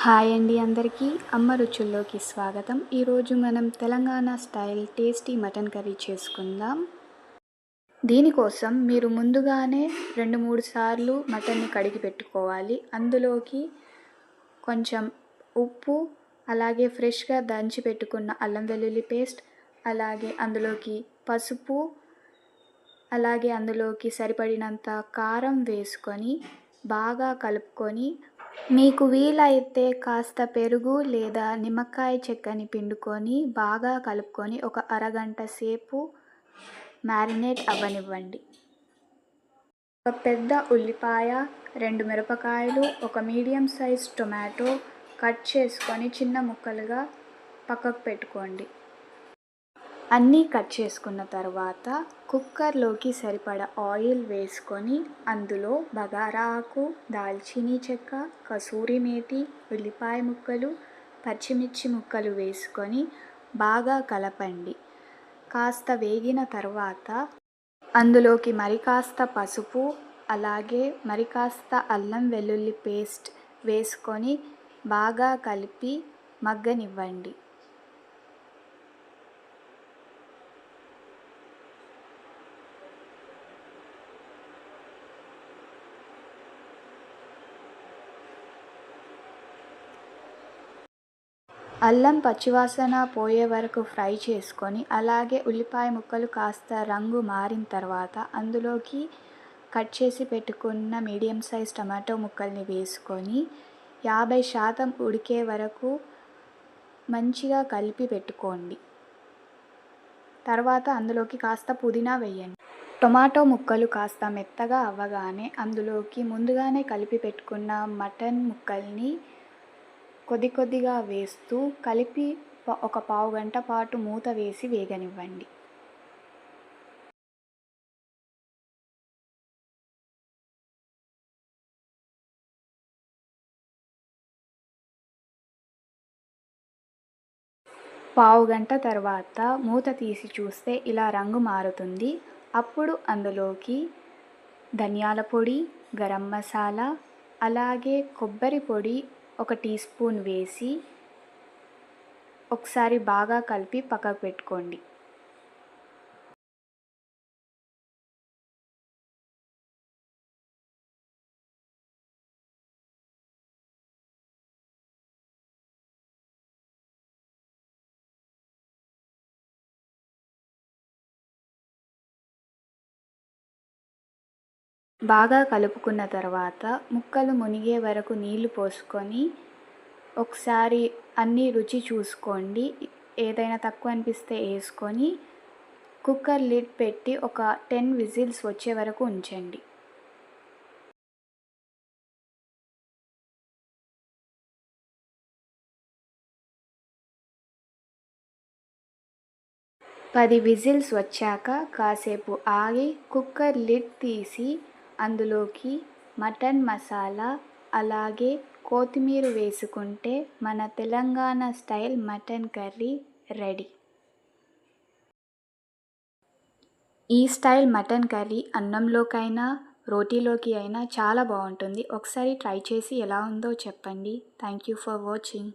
Hi అండి అందరికీ. అమ్మ రుచుల్లోకి స్వాగతం. ఈరోజు మనం Telangana style tasty mutton curry చేసుకుందాం. దీనికోసం మీరు ముందుగానే 2-3 సార్లు మటన్ని కడిగి పెట్టుకోవాలి. అందులోకి కొంచెం ఉప్పు, అలాగే ఫ్రెష్గా దంచి పెట్టుకున్న అల్లం వెల్లుల్లి పేస్ట్, అలాగే అందులోకి పసుపు, అలాగే అందులోకి సరిపడినంత కారం వేసుకొని బాగా కలుపుకొని, మీకు వీలైతే కాస్త పెరుగు లేదా నిమ్మకాయ చెక్కని పిండుకొని బాగా కలుపుకొని ఒక అరగంట సేపు మ్యారినేట్ అవ్వనివ్వండి. ఒక పెద్ద ఉల్లిపాయ, 2 మిరపకాయలు, ఒక మీడియం సైజ్ టొమాటో కట్ చేసుకొని చిన్న ముక్కలుగా పక్కకు పెట్టుకోండి. అన్నీ కట్ చేసుకున్న తర్వాత కుక్కర్లోకి సరిపడా ఆయిల్ వేసుకొని అందులో బగారా ఆకు, దాల్చినీ చెక్క, కసూరి మేతి, ఉల్లిపాయ ముక్కలు, పచ్చిమిర్చి ముక్కలు వేసుకొని బాగా కలపండి. కాస్త వేగిన తర్వాత అందులోకి మరి కాస్త పసుపు, అలాగే మరి కాస్త అల్లం వెల్లుల్లి పేస్ట్ వేసుకొని బాగా కలిపి మగ్గనివ్వండి. అల్లం పచ్చివాసన పోయే వరకు ఫ్రై చేసుకొని, అలాగే ఉల్లిపాయ ముక్కలు కాస్త రంగు మారిన తర్వాత అందులోకి కట్ చేసి పెట్టుకున్న మీడియం సైజ్ టమాటో ముక్కల్ని వేసుకొని 50% ఉడికే వరకు మంచిగా కలిపి పెట్టుకోండి. తర్వాత అందులోకి కాస్త పుదీనా వేయండి. టొమాటో ముక్కలు కాస్త మెత్తగా అవ్వగానే అందులోకి ముందుగానే కలిపి పెట్టుకున్న మటన్ ముక్కల్ని కొద్దిగా వేస్తూ కలిపి ఒక పావుగంట పాటు మూత వేసి వేగనివ్వండి. పావుగంట తర్వాత మూత తీసి చూస్తే ఇలా రంగు మారుతుంది. అప్పుడు అందులోకి ధనియాల పొడి, గరం మసాలా, అలాగే కొబ్బరి పొడి 1 టీ స్పూన్ వేసి ఒకసారి బాగా కలిపి పక్కకు పెట్టుకోండి. బాగా కలుపుకున్న తర్వాత ముక్కలు మునిగే వరకు నీళ్లు పోసుకొని ఒకసారి అన్నీ రుచి చూసుకోండి. ఏదైనా తక్కువ అనిపిస్తే వేసుకొని కుక్కర్ లిడ్ పెట్టి ఒక 10 విజిల్స్ వచ్చే వరకు ఉంచండి. పది విజిల్స్ వచ్చాక కాసేపు ఆగి కుక్కర్ లిడ్ తీసి అందులోకి మటన్ మసాలా, అలాగే కొత్తిమీర వేసుకుంటే మన Telangana style mutton curry ready. ఈ స్టైల్ మటన్ కర్రీ అన్నంలోకైనా రోటీలోకి అయినా చాలా బాగుంటుంది. ఒకసారి ట్రై చేసి ఎలా ఉందో చెప్పండి. Thank you for watching.